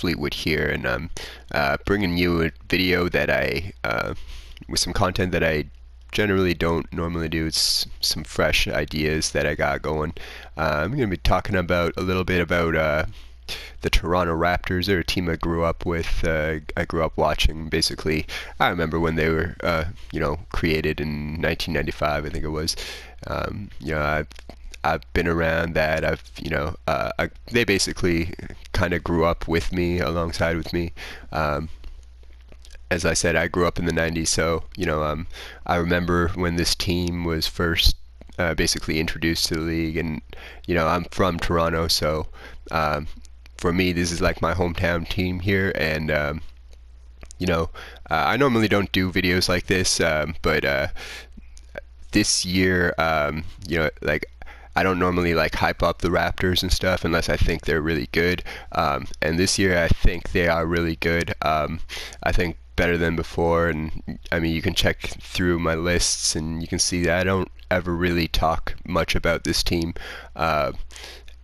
Fleetwood here, and I'm bringing you a video that with some content that I generally don't normally do. It's some fresh ideas that I got going. I'm going to be talking about a little bit about the Toronto Raptors. They're a team I grew up with. I grew up watching. Basically, I remember when they were, created in 1995, I think it was. I've been around that. They basically kind of grew up with me, alongside with me. As I said, I grew up in the 90s, so I remember when this team was first basically introduced to the league, and I'm from Toronto, so for me, this is like my hometown team here, and I normally don't do videos like this, but this year, like, I don't normally like hype up the Raptors and stuff unless I think they're really good. And this year I think they are really good. I think better than before. And I mean, you can check through my lists and you can see that I don't ever really talk much about this team.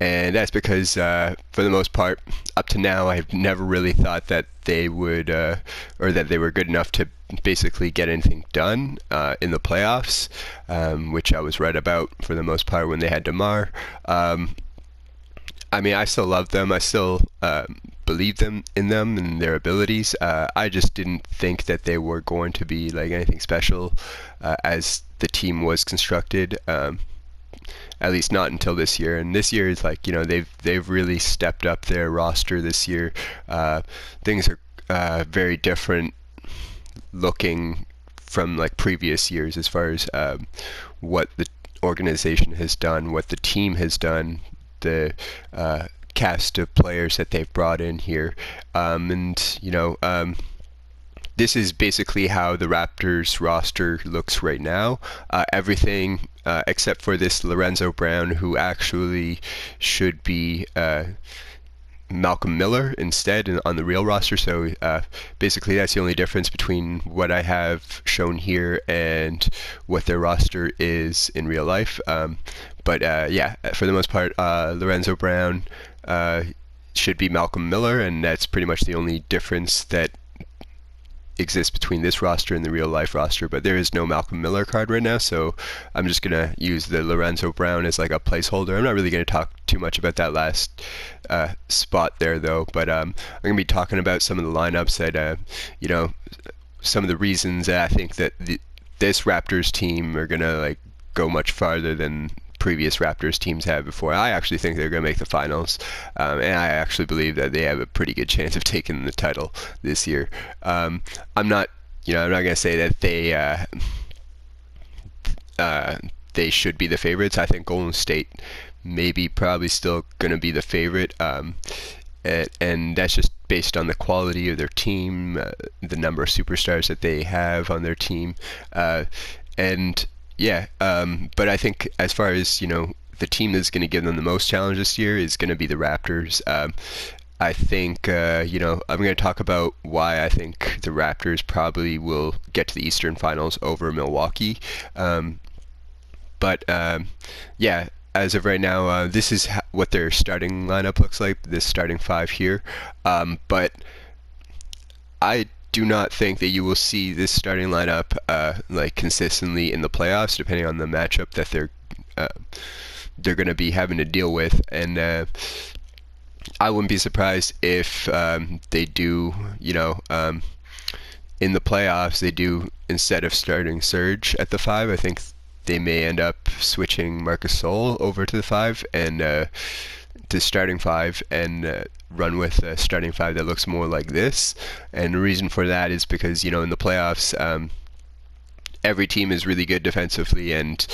And that's because, for the most part, up to now, I've never really thought that they would, or that they were good enough to basically get anything done in the playoffs, which I was right about for the most part when they had DeMar. I mean, I still love them. I still believe in them and their abilities. I just didn't think that they were going to be like anything special as the team was constructed. At least not until this year. And this year is like, they've really stepped up their roster this year. Things are very different looking from like previous years as far as what the organization has done, what the team has done, the cast of players that they've brought in here. This is basically how the Raptors roster looks right now. Everything except for this Lorenzo Brown, who actually should be Malcolm Miller instead on the real roster. So basically that's the only difference between what I have shown here and what their roster is in real life. But for the most part, Lorenzo Brown should be Malcolm Miller, and that's pretty much the only difference that exists between this roster and the real life roster. But there is no Malcolm Miller card right now, so I'm just gonna use the Lorenzo Brown as like a placeholder. I'm not really gonna talk too much about that last spot there though, but I'm gonna be talking about some of the lineups that some of the reasons that I think that this Raptors team are gonna like go much farther than previous Raptors teams have before. I actually think they're going to make the finals, and I actually believe that they have a pretty good chance of taking the title this year. I'm not going to say that they should be the favorites. I think Golden State probably still going to be the favorite, and that's just based on the quality of their team, the number of superstars that they have on their team, but I think as far as, the team that's going to give them the most challenge this year is going to be the Raptors. I think, I'm going to talk about why I think the Raptors probably will get to the Eastern Finals over Milwaukee. As of right now, this is what their starting lineup looks like, this starting five here. But I do not think that you will see this starting lineup like consistently in the playoffs, depending on the matchup that they're going to be having to deal with. And I wouldn't be surprised if they do, in the playoffs, they do, instead of starting Serge at the 5, I think they may end up switching Marc Gasol over to the 5 and to starting 5 and run with a starting 5 that looks more like this. And the reason for that is because, in the playoffs, every team is really good defensively, and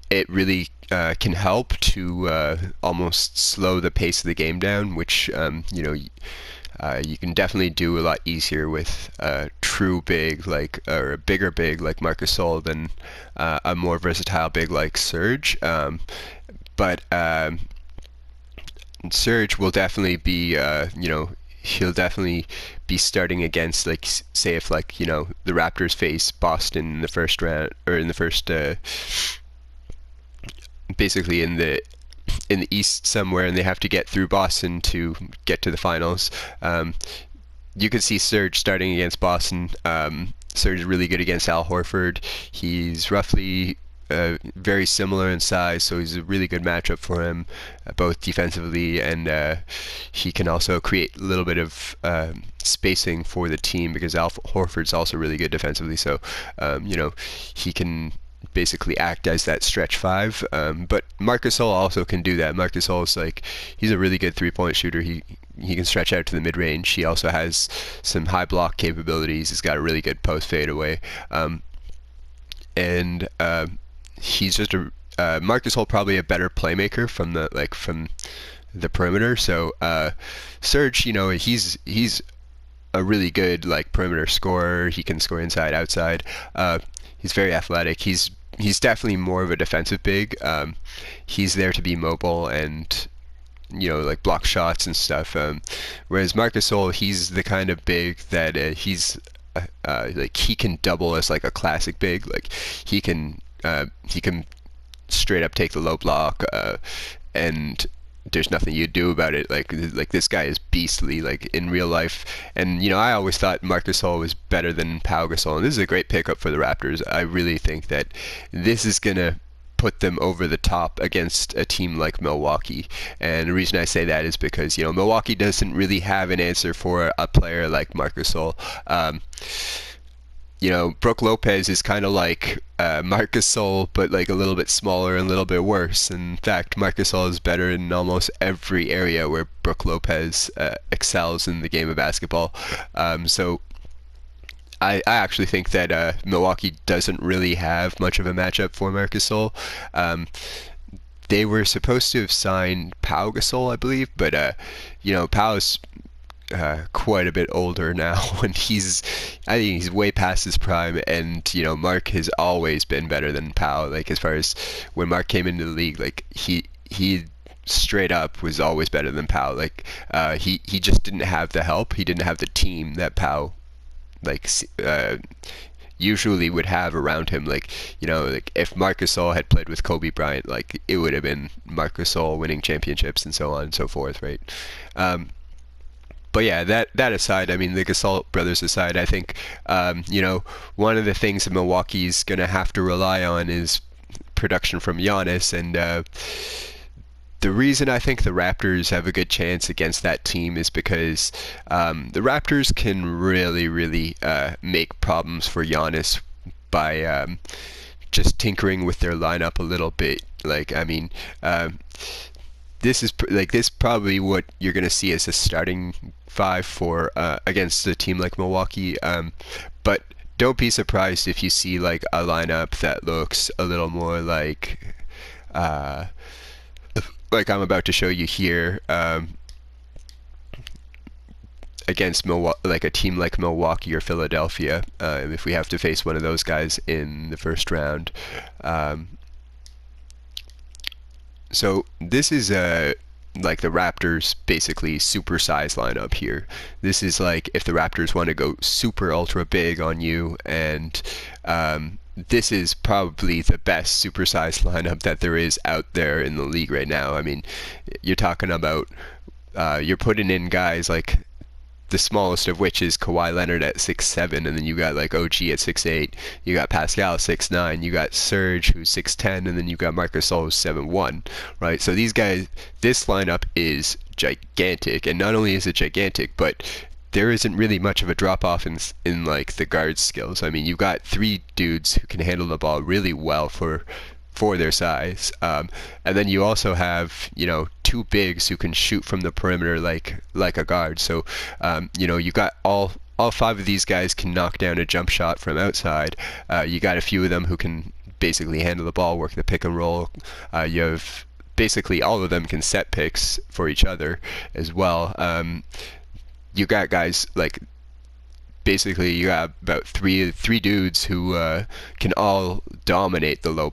it really can help to almost slow the pace of the game down, which you can definitely do a lot easier with a true big or a bigger big like Marc Gasol than a more versatile big like Serge. But Serge will definitely be, he'll definitely be starting against, like, say if, like, the Raptors face Boston in the first round, or in the first, basically in the in the East somewhere, and they have to get through Boston to get to the finals. You could see Serge starting against Boston. Serge is really good against Al Horford. He's roughly very similar in size, so he's a really good matchup for him, both defensively, and he can also create a little bit of spacing for the team because Al Horford's also really good defensively. So, he can basically act as that stretch five. But Marc Gasol also can do that. Marc Gasol's he's a really good three-point shooter. He can stretch out to the mid-range. He also has some high block capabilities. He's got a really good post fadeaway. And he's just Marc Gasol probably a better playmaker from the perimeter. So Serge, he's a really good perimeter scorer. He can score inside, outside. He's very athletic. He's definitely more of a defensive big. He's there to be mobile and block shots and stuff. Whereas Marc Gasol, he's the kind of big that he's he can double as a classic big. He can straight up take the low block, and there's nothing you do about it. This guy is beastly in real life. And I always thought Marc Gasol was better than Pau Gasol, and this is a great pickup for the Raptors. I really think that this is gonna put them over the top against a team like Milwaukee. And the reason I say that is because Milwaukee doesn't really have an answer for a player like Marc Gasol. Brook Lopez is kind of like Marc Gasol, but a little bit smaller and a little bit worse. In fact, Marc Gasol is better in almost every area where Brook Lopez excels in the game of basketball. So I actually think that Milwaukee doesn't really have much of a matchup for Marc Gasol. They were supposed to have signed Pau Gasol, I believe, but Pau's quite a bit older now, and I think he's way past his prime. And Marc has always been better than Pau. As far as when Marc came into the league, he straight up was always better than Pau. He just didn't have the help. He didn't have the team that Pau usually would have around him. If Marc Gasol had played with Kobe Bryant, it would have been Marc Gasol winning championships and so on and so forth, right? But yeah, that aside, the Gasol brothers aside, I think one of the things that Milwaukee's gonna have to rely on is production from Giannis. And the reason I think the Raptors have a good chance against that team is because the Raptors can really, really make problems for Giannis by just tinkering with their lineup a little bit. This is probably what you're going to see as a starting five for against a team like Milwaukee. But don't be surprised if you see a lineup that looks a little more like I'm about to show you here, against a team like Milwaukee or Philadelphia, if we have to face one of those guys in the first round. So this is the Raptors basically supersized lineup here. This is if the Raptors want to go super ultra big on you, and this is probably the best supersized lineup that there is out there in the league right now. You're talking about you're putting in guys the smallest of which is Kawhi Leonard at 6'7", and then you got OG at 6'8", you got Pascal 6'9", you got Serge who's 6'10", and then you got Marc Gasol who's 7'1", right? So these guys, this lineup is gigantic, and not only is it gigantic, but there isn't really much of a drop off in the guard skills. You've got three dudes who can handle the ball really well for their size, and then you also have two bigs who can shoot from the perimeter like a guard. So you got all five of these guys can knock down a jump shot from outside. You got a few of them who can basically handle the ball, work the pick and roll. You have basically all of them can set picks for each other as well. You got guys basically you got about three dudes who can all dominate the low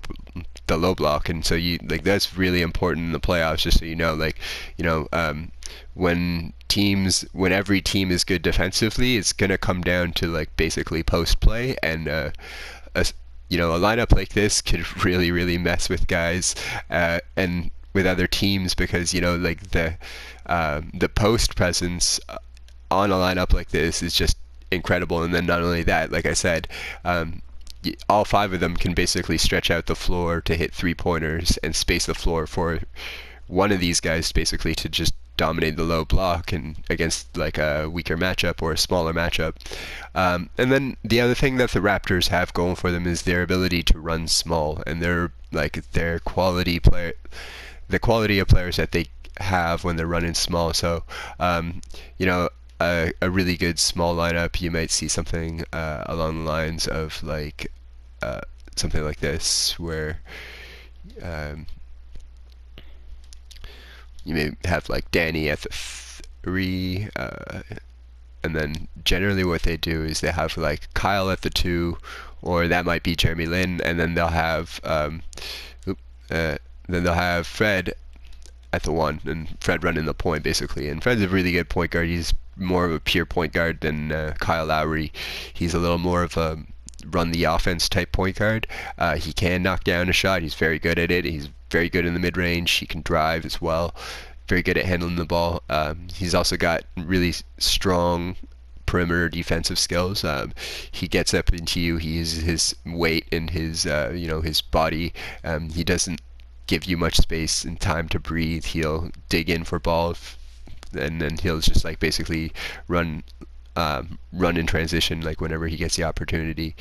block, and so that's really important in the playoffs. Just so you know, when every team is good defensively, it's gonna come down to basically post play, and a lineup like this could really, really mess with guys, and with other teams because like the post presence on a lineup like this is just incredible. And then not only that, like I said, all five of them can basically stretch out the floor to hit 3-pointers and space the floor for one of these guys basically to just dominate the low block and against like a weaker matchup or a smaller matchup. And then the other thing that the Raptors have going for them is their ability to run small, and their quality player, the quality of players that they have when they're running small. So you know, a really good small lineup, you might see something along the lines of like something like this, where um, you may have like Danny at the 3, and then generally what they do is they have like Kyle at the 2, or that might be Jeremy Lin, and then they'll have Fred at the 1, and Fred running the point basically. And Fred's a really good point guard. He's more of a pure point guard than Kyle Lowry. He's a little more of a run the offense type point guard. He can knock down a shot. He's very good at it. He's very good in the mid range. He can drive as well. Very good at handling the ball. He's also got really strong perimeter defensive skills. He gets up into you. He uses his weight and his his body. He doesn't give you much space and time to breathe. He'll dig in for balls, and then he'll just like basically run in transition like whenever he gets the opportunity.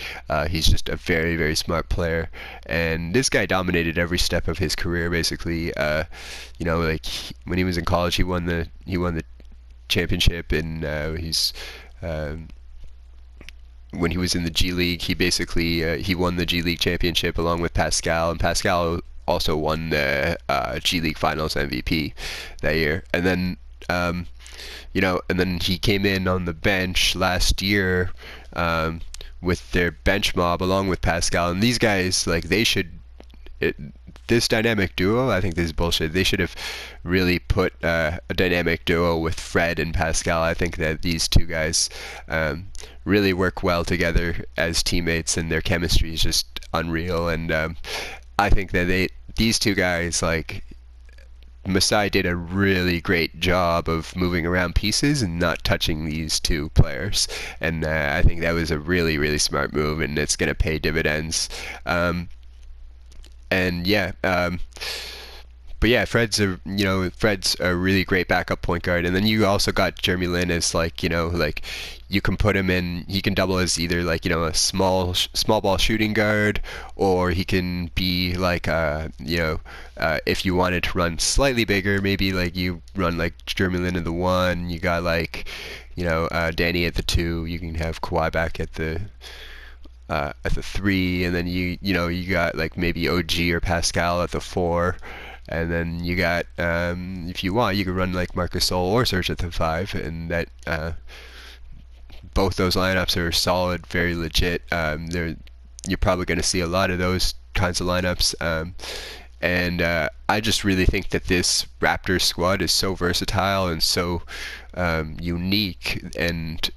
He's just a very, very smart player, and this guy dominated every step of his career basically. Like when he was in college, he won the championship, and when he was in the G League, he basically he won the G League championship along with Pascal, and Pascal also won the G League Finals MVP that year. And then and then he came in on the bench last year with their bench mob along with Pascal, and these guys, like, this dynamic duo, I think this is bullshit. They should have really put a dynamic duo with Fred and Pascal. I think that these two guys really work well together as teammates, and their chemistry is just unreal. And I think that these two guys, like, Masai did a really great job of moving around pieces and not touching these two players, and I think that was a really, really smart move, and it's going to pay dividends. But yeah, Fred's a really great backup point guard, and then you also got Jeremy Lin as like you can put him in. He can double as either like a small ball shooting guard, or he can be like if you wanted to run slightly bigger, maybe like you run like Jeremy Lin at the 1. You got like Danny at the 2. You can have Kawhi back at the 3, and then you got like maybe OG or Pascal at the 4. And then you got, if you want, you could run like Marc Gasol or Serge at the 5, and that both those lineups are solid, very legit. You're probably going to see a lot of those kinds of lineups, and I just really think that this Raptors squad is so versatile and so unique and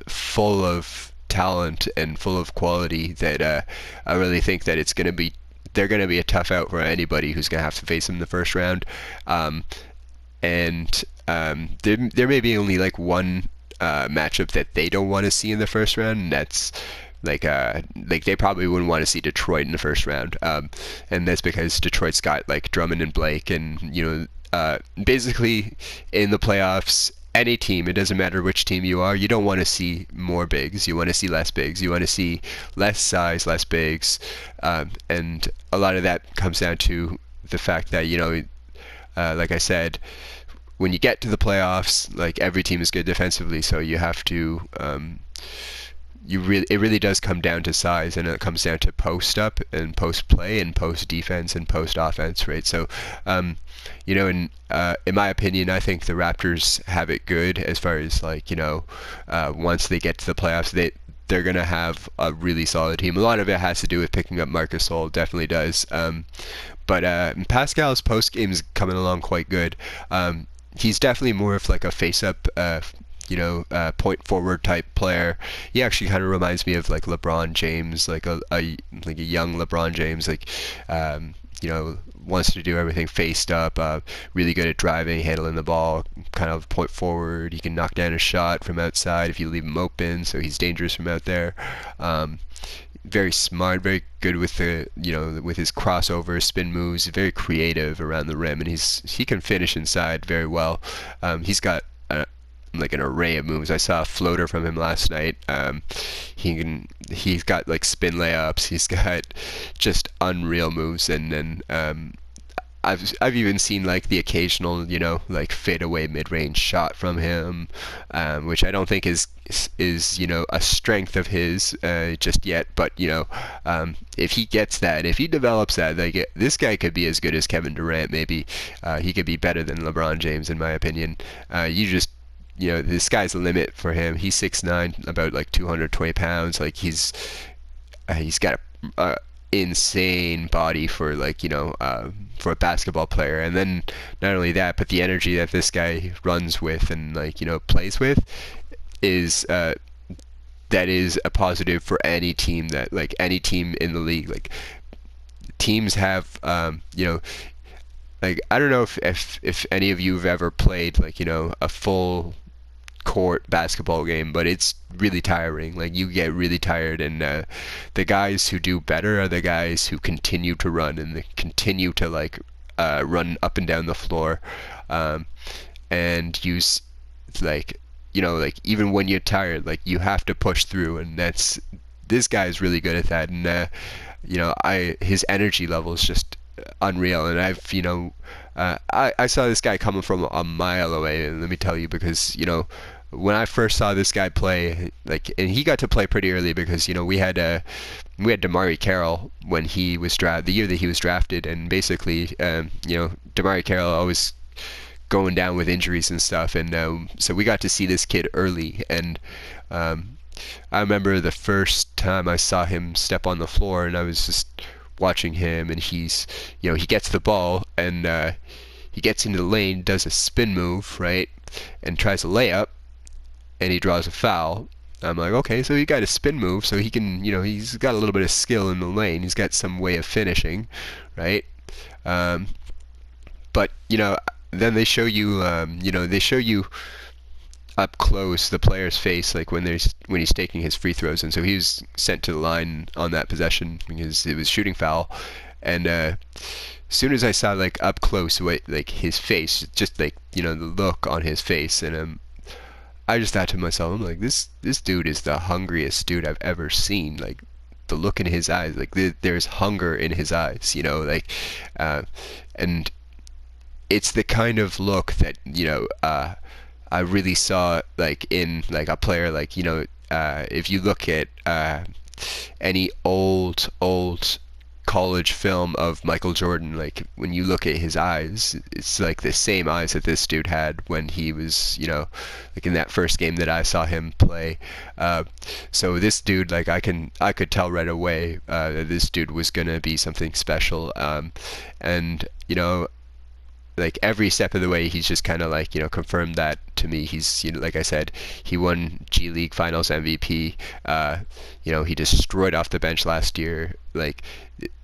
full of talent and full of quality that I really think that they're going to be a tough out for anybody who's going to have to face them in the first round. There may be only like one matchup that they don't want to see in the first round, and that's like they probably wouldn't want to see Detroit in the first round, and that's because Detroit's got like Drummond and Blake, and basically in the playoffs, any team, it doesn't matter which team you are, you don't want to see more bigs. You want to see less bigs. You want to see less size, less bigs. And a lot of that comes down to the fact that, like I said, when you get to the playoffs, like every team is good defensively, so you have to, it really does come down to size, and it comes down to post up and post play and post defense and post offense, right? So, in my opinion, I think the Raptors have it good as far as like, once they get to the playoffs, they're going to have a really solid team. A lot of it has to do with picking up Marc Gasol, definitely does. But Pascal's post game is coming along quite good. He's definitely more of like a face-up, point forward type player. He actually kind of reminds me of like LeBron James, like a young LeBron James. Like wants to do everything faced up, really good at driving, handling the ball, kind of point forward. He can knock down a shot from outside if you leave him open, so he's dangerous from out there. Very smart, very good with with his crossover spin moves, very creative around the rim, and he can finish inside very well. He's got like an array of moves. I saw a floater from him last night. He's got like spin layups. He's got just unreal moves, and then I've even seen like the occasional like fadeaway mid-range shot from him, which I don't think is a strength of his just yet. But if he gets that, if he develops that, like this guy could be as good as Kevin Durant. Maybe he could be better than LeBron James, in my opinion. The sky's the limit for him. He's 6'9", about like 220 pounds. Like he's got a insane body for for a basketball player. And then not only that, but the energy that this guy runs with and plays with is that is a positive for any team any team in the league. Like teams have like I don't know if any of you have ever played a full court basketball game, but it's really tiring. Like you get really tired, and the guys who do better are the guys who continue to run and they continue to run up and down the floor, and use even when you're tired, you have to push through, and this guy is really good at that. And his energy level is just unreal. And I saw this guy coming from a mile away, and let me tell you, because when I first saw this guy play, and he got to play pretty early because we had DeMarre Carroll when he was the year that he was drafted, and basically DeMarre Carroll always going down with injuries and stuff, and so we got to see this kid early. And I remember the first time I saw him step on the floor, and I was just watching him, and he gets the ball, and he gets into the lane, does a spin move, right, and tries a layup, and he draws a foul. I'm like, okay, so he got a spin move, so he can, he's got a little bit of skill in the lane. He's got some way of finishing, right? But then they show you, up close the player's face, when he's taking his free throws, and so he was sent to the line on that possession because it was shooting foul. And as soon as I saw up close his face, just the look on his face, and I just thought to myself, I'm like, this dude is the hungriest dude I've ever seen. Like the look in his eyes, there's hunger in his eyes, and it's the kind of look that I really saw in a player if you look at any old college film of Michael Jordan, when you look at his eyes, it's the same eyes that this dude had when he was in that first game that I saw him play. So this dude, I could tell right away that this dude was gonna be something special, and every step of the way, he's just kind of confirmed that to me. He's like I said, he won G League Finals MVP. He destroyed off the bench last year.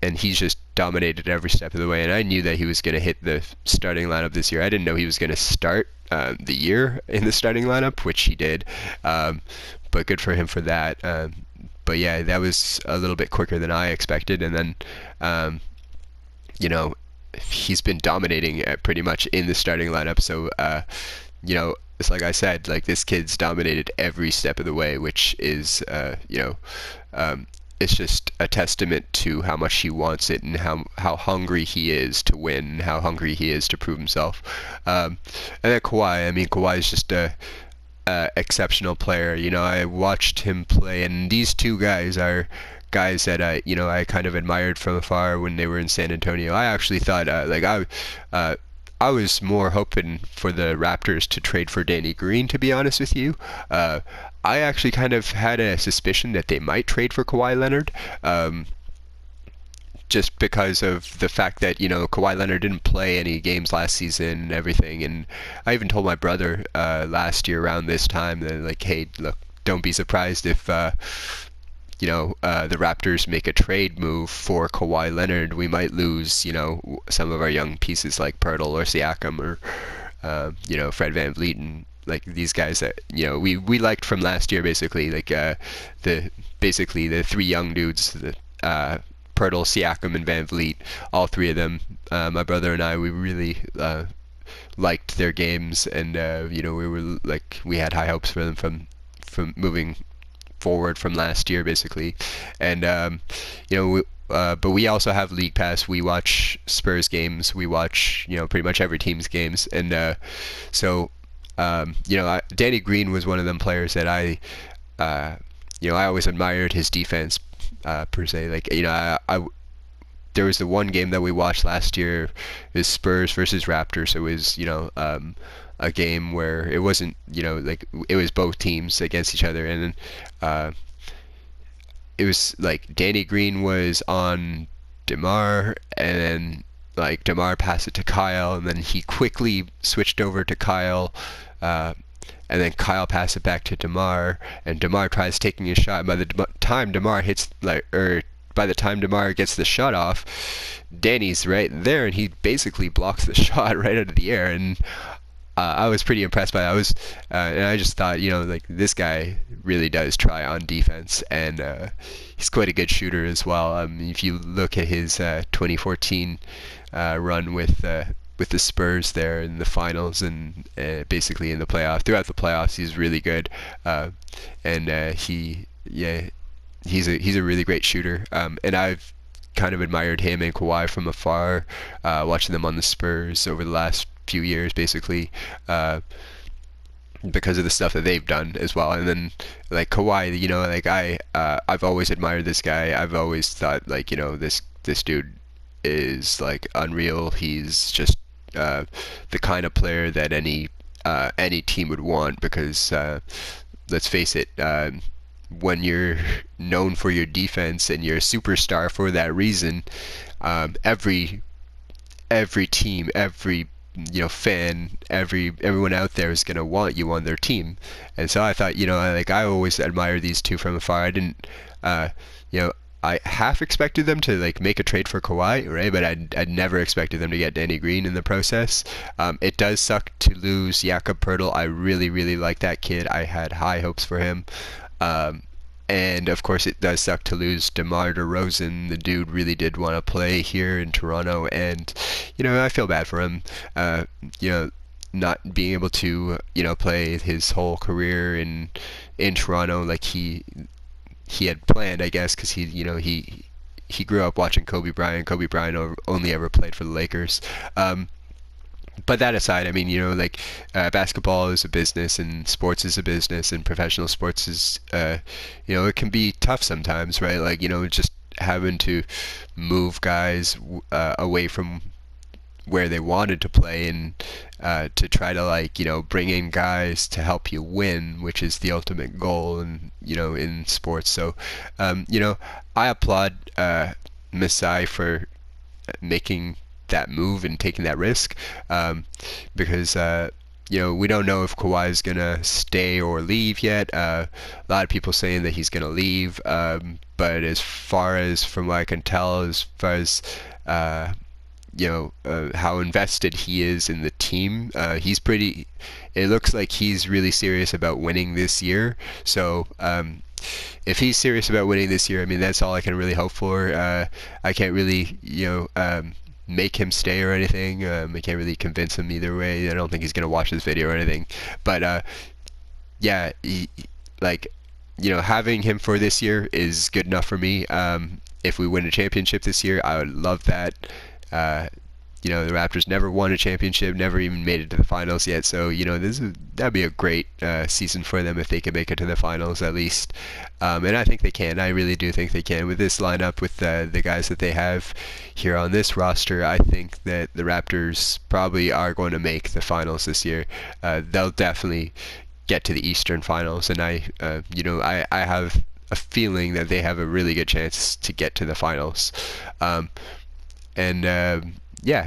And he's just dominated every step of the way. And I knew that he was going to hit the starting lineup this year. I didn't know he was going to start the year in the starting lineup, which he did. But good for him for that. But yeah, that was a little bit quicker than I expected. And then, he's been dominating pretty much in the starting lineup. So, it's like I said, this kid's dominated every step of the way, which is, it's just a testament to how much he wants it and how hungry he is to win, and how hungry he is to prove himself. And then Kawhi is just a exceptional player. I watched him play, and these two guys are guys that I kind of admired from afar when they were in San Antonio. I actually thought I was more hoping for the Raptors to trade for Danny Green, to be honest with you. I actually kind of had a suspicion that they might trade for Kawhi Leonard, just because of the fact that Kawhi Leonard didn't play any games last season and everything. And I even told my brother last year around this time that hey, look, don't be surprised if the Raptors make a trade move for Kawhi Leonard, we might lose, some of our young pieces like Pirtle or Siakam or, Fred VanVleet and like these guys that we liked from last year, basically like the three young dudes, Pirtle, Siakam, and VanVleet, all three of them. My brother and I, we really liked their games, and we had high hopes for them from moving forward from last year, basically. And but we also have League Pass. We watch Spurs games. We watch pretty much every team's games, and Danny Green was one of them players that I always admired his defense per se. Like I there was the one game that we watched last year, is Spurs versus Raptors. It was a game where it wasn't like it was both teams against each other, and it was like Danny Green was on DeMar, and then like DeMar passed it to Kyle, and then he quickly switched over to Kyle, and then Kyle passed it back to DeMar, and DeMar tries taking a shot. By the time DeMar by the time DeMar gets the shot off, Danny's right there, and he basically blocks the shot right out of the air. And I was pretty impressed by that. And I just thought, like this guy really does try on defense, and he's quite a good shooter as well. If you look at his 2014 run with the Spurs there in the finals and basically in the throughout the playoffs, he's really good, and he's a really great shooter. And I've kind of admired him and Kawhi from afar, watching them on the Spurs over the last few years, basically, because of the stuff that they've done as well. And then like Kawhi, like I've always admired this guy. I've always thought like this dude is like unreal. He's just the kind of player that any team would want, because let's face it, when you're known for your defense and you're a superstar for that reason, every team, every fan, everyone out there is gonna want you on their team. And so I thought, I always admired these two from afar. I didn't, I half expected them to like make a trade for Kawhi, right? But I'd never expected them to get Danny Green in the process. It does suck to lose Jakob Poeltl. I really, really like that kid. I had high hopes for him. And of course it does suck to lose DeMar DeRozan. The dude really did want to play here in Toronto, and I feel bad for him. Not being able to play his whole career in Toronto like he had planned, I guess, because he grew up watching Kobe Bryant. Kobe Bryant only ever played for the Lakers. But that aside, I mean, basketball is a business, and sports is a business, and professional sports is, it can be tough sometimes, right? Like, just having to move guys away from where they wanted to play, and to try to bring in guys to help you win, which is the ultimate goal, and in sports. So, I applaud Masai for making that move and taking that risk, because we don't know if Kawhi is gonna stay or leave yet. A lot of people saying that he's gonna leave, but as far as from what I can tell, as far as how invested he is in the team, it looks like he's really serious about winning this year. So if he's serious about winning this year, I mean, that's all I can really hope for. I can't really make him stay or anything. I can't really convince him either way. I don't think he's gonna watch this video or anything. But having him for this year is good enough for me. If we win a championship this year, I would love that. The Raptors never won a championship, never even made it to the finals yet. So that'd be a great season for them if they can make it to the finals at least. And I think they can. I really do think they can with this lineup, with the guys that they have here on this roster. I think that the Raptors probably are going to make the finals this year. They'll definitely get to the Eastern Finals, and I have a feeling that they have a really good chance to get to the finals.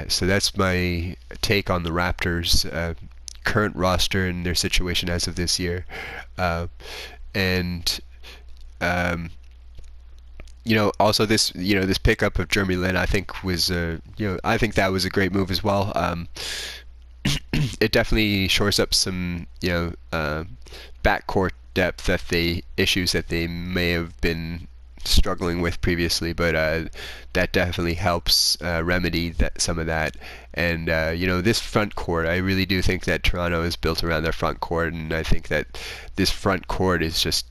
So that's my take on the Raptors' current roster and their situation as of this year. Also this pickup of Jeremy Lin, I think was, I think that was a great move as well. It definitely shores up some, backcourt depth issues that they may have been struggling with previously, but that definitely helps remedy some of that. And this front court, I really do think that Toronto is built around their front court, and I think that this front court is just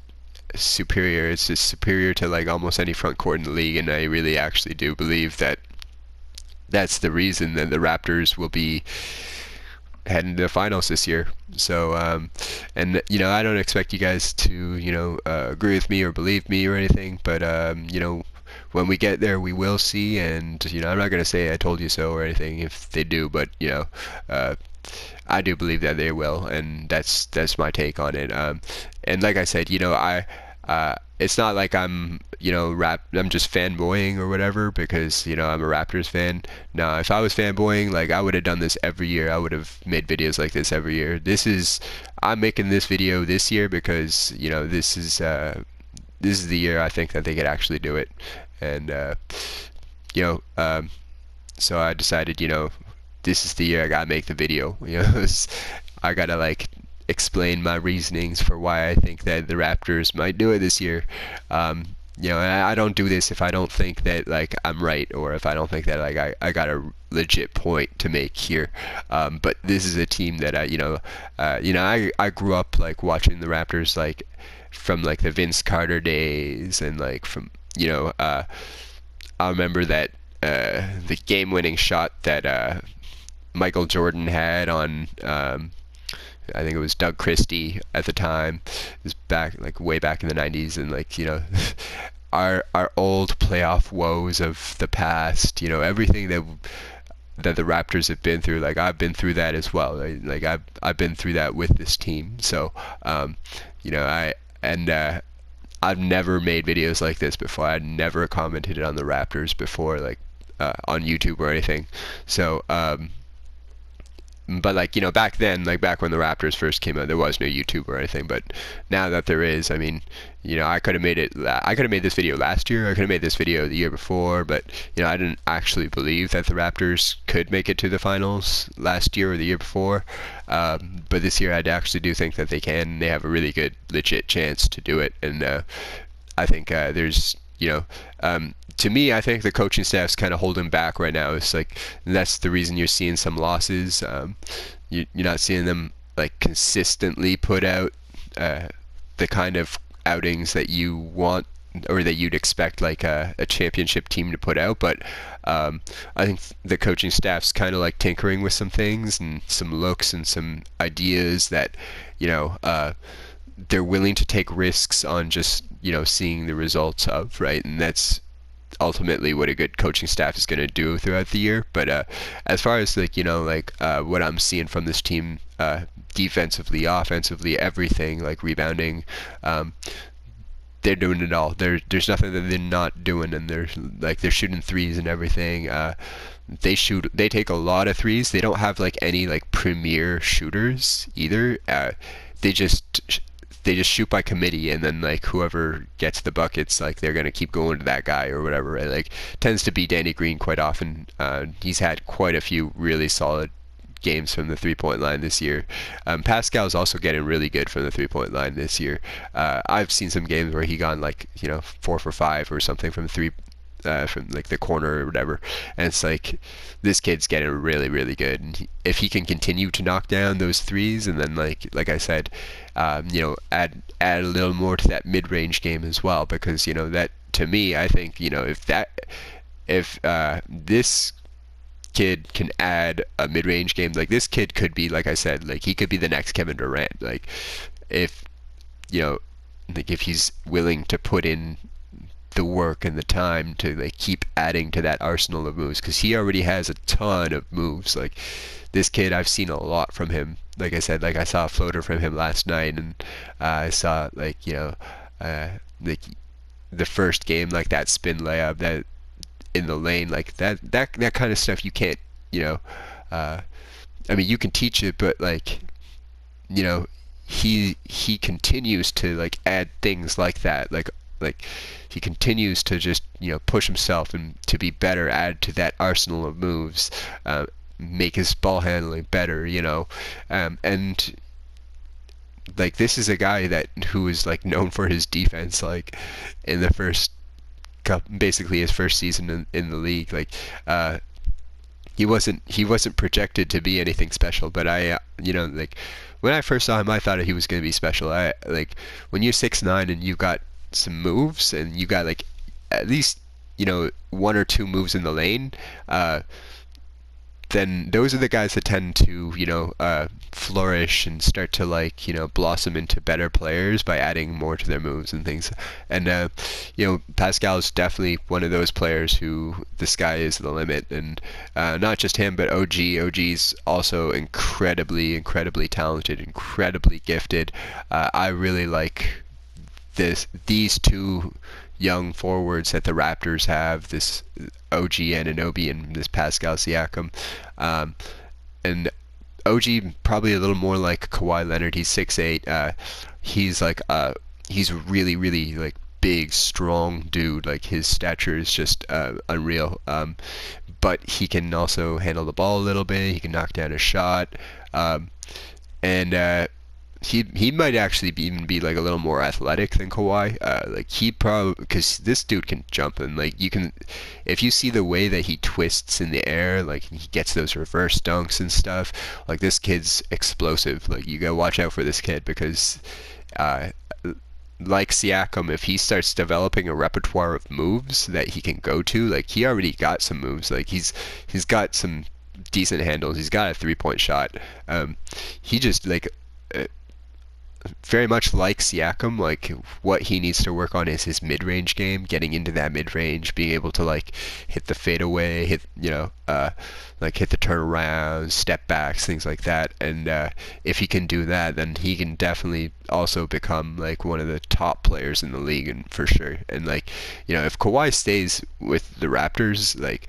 superior. It's just superior to like almost any front court in the league, and I really actually do believe that that's the reason that the Raptors will be heading to the finals this year. So, and I don't expect you guys to agree with me or believe me or anything, but when we get there, we will see. And I'm not gonna say I told you so or anything if they do, but I do believe that they will, and that's my take on it. And like I said, it's not like I'm I'm just fanboying or whatever because I'm a Raptors fan. No, if I was fanboying, like I would have done this every year. I would have made videos like this every year. I'm making this video this year because this is the year I think that they could actually do it, and so I decided this is the year I gotta make the video. I gotta like explain my reasonings for why I think that the Raptors might do it this year. And I don't do this if I don't think that like I'm right or if I don't think that like I got a legit point to make here. But this is a team that I grew up like watching the Raptors like from like the Vince Carter days and like from I remember that the game-winning shot that Michael Jordan had on I think it was Doug Christie at the time. It was back like way back in the 90s, and like our old playoff woes of the past, everything that the Raptors have been through, like I've been through that as well. Like I've been through that with this team. So I've never made videos like this before. I'd never commented on the Raptors before, like on YouTube or anything. So but like back then, like back when the Raptors first came out, there was no YouTube or anything. But now that there is, I mean, I could have made this video last year. I could have made this video the year before, but I didn't actually believe that the Raptors could make it to the finals last year or the year before. But this year, I actually do think that they can. They have a really good, legit chance to do it, and I think there's to me, I think the coaching staff's kind of holding back right now. It's like that's the reason you're seeing some losses. You're not seeing them like consistently put out the kind of outings that you want or that you'd expect like a championship team to put out. But I think the coaching staff's kind of like tinkering with some things and some looks and some ideas that they're willing to take risks on just seeing the results of, right? And that's ultimately what a good coaching staff is going to do throughout the year. But as far as like what I'm seeing from this team, defensively, offensively, everything, like rebounding, they're doing it all. There's nothing that they're not doing, and they're shooting threes and everything. They take a lot of threes. They don't have like any like premier shooters either. They just shoot by committee, and then like whoever gets the buckets, like they're gonna keep going to that guy or whatever, right? Like tends to be Danny Green quite often. He's had quite a few really solid games from the three-point line this year. Pascal's also getting really good from the three-point line this year. I've seen some games where he gone like 4 for 5 or something from three. From like the corner or whatever, and it's like this kid's getting really, really good. And if he can continue to knock down those threes, and then like I said, add a little more to that mid-range game as well, because that to me, I think if this kid can add a mid-range game, like this kid could be, like I said, like he could be the next Kevin Durant. Like if like if he's willing to put in the work and the time to like keep adding to that arsenal of moves, because he already has a ton of moves. Like this kid, I've seen a lot from him. Like I said, like I saw a floater from him last night, and I saw like like the first game, like that spin layup that in the lane, like that kind of stuff you can't I mean you can teach it, but like he continues to like add things like that, like like he continues to just push himself and to be better, add to that arsenal of moves, make his ball handling better, and like this is a guy who is like known for his defense, like in the first basically his first season in the league. Like he wasn't projected to be anything special, but I like when I first saw him I thought he was going to be special. I like when you're 6'9" and you've got some moves and you got like at least one or two moves in the lane, then those are the guys that tend to flourish and start to like blossom into better players by adding more to their moves and things. And Pascal is definitely one of those players who the sky is the limit. And not just him, but OG's also incredibly talented, incredibly gifted. I really like these two young forwards that the Raptors have, this OG Anunoby and this Pascal Siakam. And OG probably a little more like Kawhi Leonard. He's 6'8". He's like he's really like big, strong dude. Like his stature is just unreal. But he can also handle the ball a little bit. He can knock down a shot. And he might actually even be like a little more athletic than Kawhi. Like he probably, because this dude can jump, and like you can, if you see the way that he twists in the air, like he gets those reverse dunks and stuff. Like this kid's explosive. Like you gotta watch out for this kid because, like Siakam, if he starts developing a repertoire of moves that he can go to, like he already got some moves. Like he's got some decent handles. He's got a 3-point shot. He just like. Very much like Siakam, like what he needs to work on is his mid-range game, getting into that mid-range, being able to like hit the fadeaway, like hit the turnaround, step backs, things like that. And if he can do that, then he can definitely also become like one of the top players in the league, and for sure. And like if Kawhi stays with the Raptors, like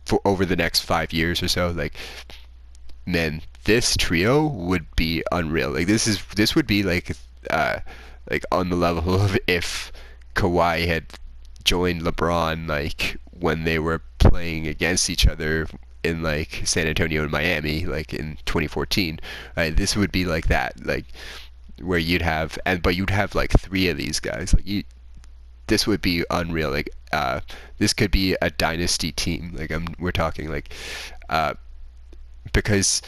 for over the next 5 years or so, like man, this trio would be unreal. Like this would be like on the level of if Kawhi had joined LeBron like when they were playing against each other in like San Antonio and Miami like in 2014. This would be like that, like where you'd have like three of these guys. Like this would be unreal. Like this could be a dynasty team. Like we're talking like because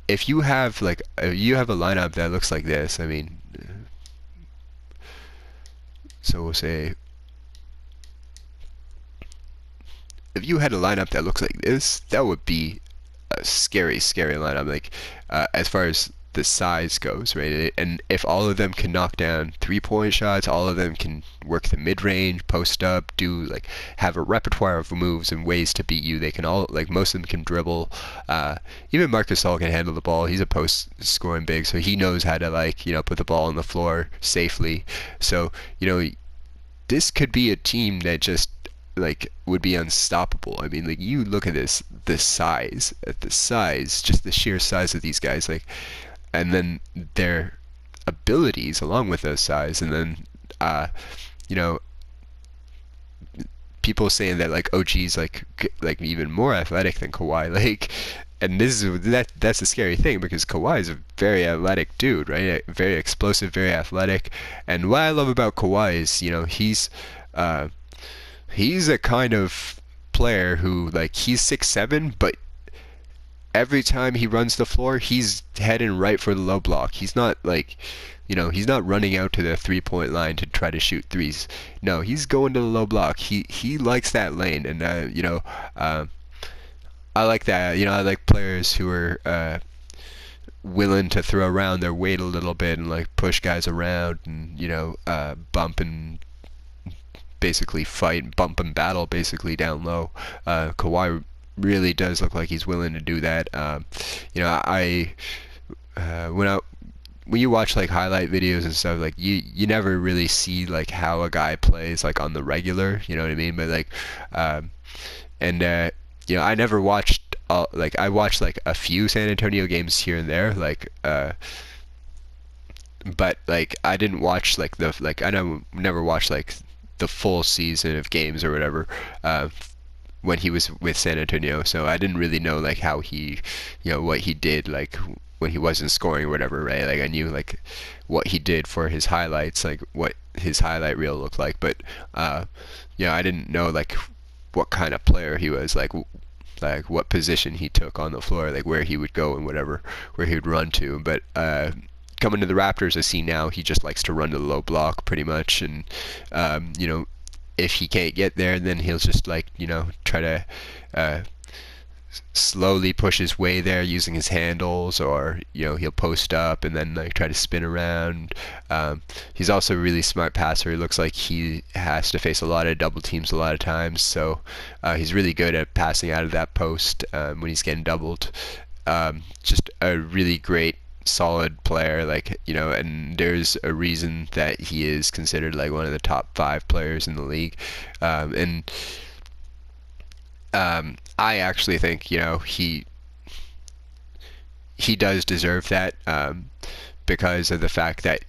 if you have a lineup that looks like this, I mean, so we'll say if you had a lineup that looks like this, that would be a scary lineup, like as far as the size goes, right? And if all of them can knock down 3-point shots, all of them can work the mid-range, post up, have a repertoire of moves and ways to beat you. They can all, like most of them can dribble. Even Marc Gasol can handle the ball. He's a post scoring big, so he knows how to put the ball on the floor safely. So this could be a team that just would be unstoppable. I mean, you look at the size, just the sheer size of these guys, and then their abilities along with those size, and then people saying that OG's like even more athletic than Kawhi, and that's a scary thing because Kawhi is a very athletic dude, right? Very explosive, very athletic. And what I love about Kawhi is he's a kind of player who he's 6'7", but every time he runs the floor, he's heading right for the low block. He's not he's not running out to the 3-point line to try to shoot threes. No, he's going to the low block. He likes that lane, and I like that. I like players who are willing to throw around their weight a little bit and push guys around and bump and basically fight, bump and battle basically down low. Kawhi really does look like he's willing to do that. When you watch highlight videos and stuff, you never really see how a guy plays on the regular, you know what I mean? But I never watched I watched a few San Antonio games here and there, but like I didn't watch like the like I never watched like the full season of games or whatever when he was with San Antonio, so I didn't really know like how he, what he did like when he wasn't scoring or whatever, right? Like I knew like what he did for his highlights, like what his highlight reel looked like, but I didn't know like what kind of player he was, like what position he took on the floor, like where he would go and whatever, where he would run to. But coming to the Raptors, I see now he just likes to run to the low block pretty much, and if he can't get there, then he'll just like try to slowly push his way there using his handles, or he'll post up and then like try to spin around. He's also a really smart passer. It looks like he has to face a lot of double teams a lot of times, so he's really good at passing out of that post when he's getting doubled. Just a really great solid player, and there's a reason that he is considered like one of the top 5 players in the league. And I actually think he does deserve that, because of the fact that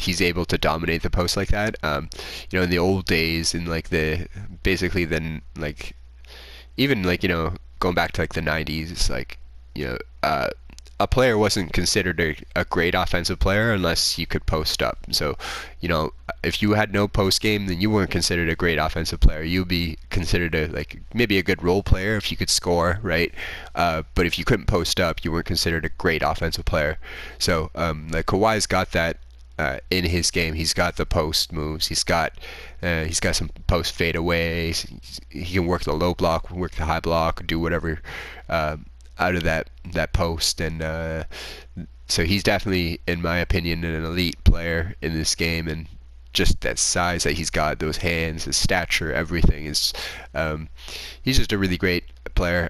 he's able to dominate the post like that. In the old days, in like basically then like even like going back to like the 90s, like a player wasn't considered a great offensive player unless you could post up. So, if you had no post game, then you weren't considered a great offensive player. You'd be considered maybe a good role player if you could score, right? But if you couldn't post up, you weren't considered a great offensive player. So, like Kawhi's got that in his game. He's got the post moves. He's got some post fadeaways. He can work the low block, work the high block, do whatever out of that post, and so he's definitely, in my opinion, an elite player in this game. And just that size that he's got, those hands, his stature, everything is he's just a really great player.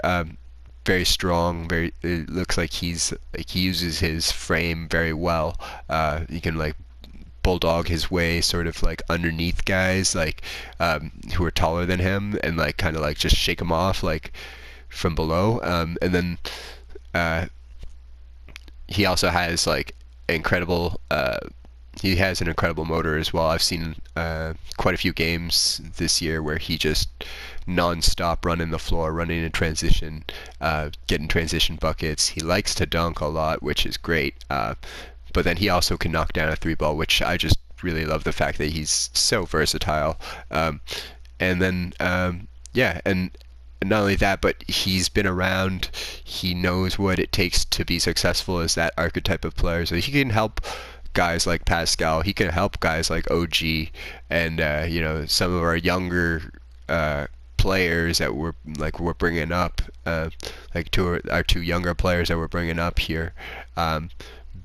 Very strong, it looks like he uses his frame very well. He can like bulldog his way sort of like underneath guys like who are taller than him, and like kind of like just shake them off like from below. And then he also has like incredible he has an incredible motor as well. I've seen quite a few games this year where he just non-stop running the floor, running in transition, getting transition buckets. He likes to dunk a lot, which is great, but then he also can knock down a 3-ball, which I just really love the fact that he's so versatile. And then and not only that, but he's been around. He knows what it takes to be successful as that archetype of player. So he can help guys like Pascal. He can help guys like OG, and some of our younger players that we're bringing up, like our two younger players that we're bringing up here,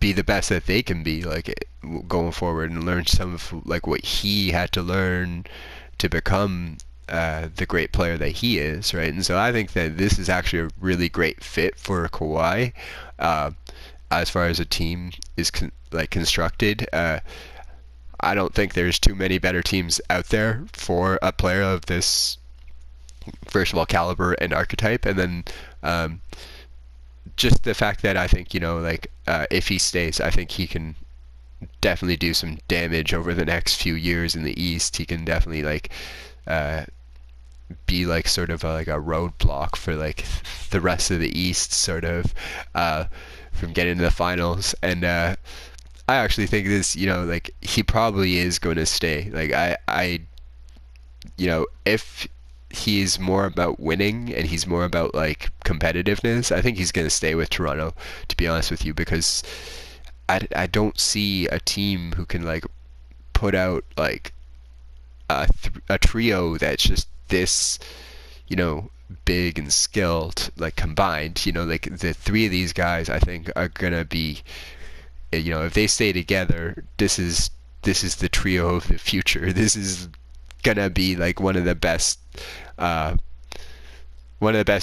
be the best that they can be, like going forward, and learn some of like what he had to learn to become the great player that he is, right? And so I think that this is actually a really great fit for Kawhi, as far as a team is constructed. I don't think there's too many better teams out there for a player of this, first of all, caliber and archetype, and then just the fact that I think if he stays, I think he can definitely do some damage over the next few years in the East. He can definitely be like sort of a roadblock for like the rest of the East, sort of from getting to the finals. And I actually think this, he probably is going to stay. Like I if he's more about winning and he's more about like competitiveness, I think he's going to stay with Toronto, to be honest with you, because I don't see a team who can like put out like a trio that's just this, big and skilled, like combined. Like the three of these guys, I think, are gonna be, if they stay together, this is the trio of the future. This is gonna be like one of the best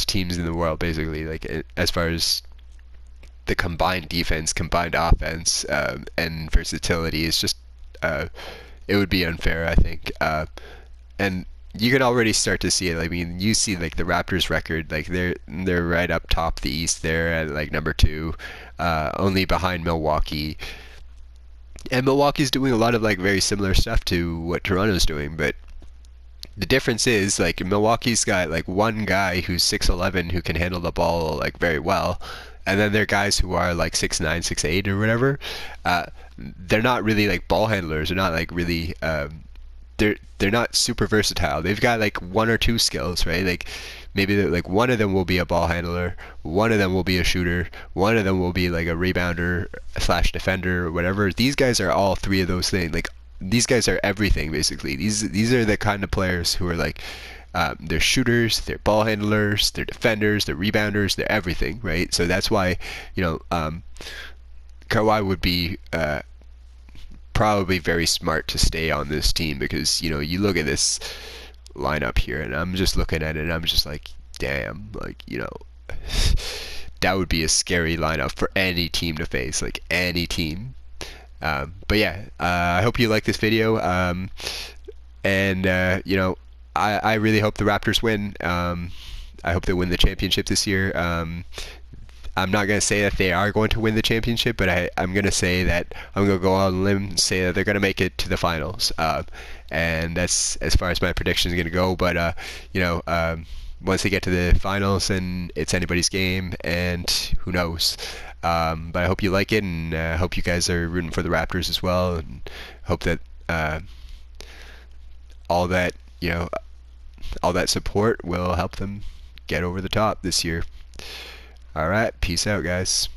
teams in the world, basically, like as far as the combined defense, combined offense, and versatility. Is just it would be unfair, I think, and you can already start to see it. I mean, you see like the Raptors record, like they're right up top the East there at like number 2, only behind Milwaukee. And Milwaukee's doing a lot of like very similar stuff to what Toronto's doing, but the difference is like Milwaukee's got like one guy who's 6'11" who can handle the ball like very well, and then there are guys who are like 6'9", 6'8", or whatever. They're not really like ball handlers. They're not like really. They're not super versatile. They've got like one or two skills, right? Like maybe like one of them will be a ball handler, one of them will be a shooter, one of them will be like a rebounder slash defender or whatever. These guys are all three of those things. Like these guys are everything basically. These are the kind of players who are like they're shooters, they're ball handlers, they're defenders, they're rebounders, they're everything, right? So that's why Kawhi would be probably very smart to stay on this team because you look at this lineup here and I'm just looking at it and I'm just like, damn, like that would be a scary lineup for any team to face, like any team. But yeah, I hope you like this video, and I really hope the Raptors win. I hope they win the championship this year. I'm not going to say that they are going to win the championship, but I'm going to say that I'm going to go on a limb and say that they're going to make it to the finals. And that's as far as my prediction is going to go. But, once they get to the finals, and it's anybody's game, and who knows. But I hope you like it, and I hope you guys are rooting for the Raptors as well, and hope that all that, all that support will help them get over the top this year. All right, peace out, guys.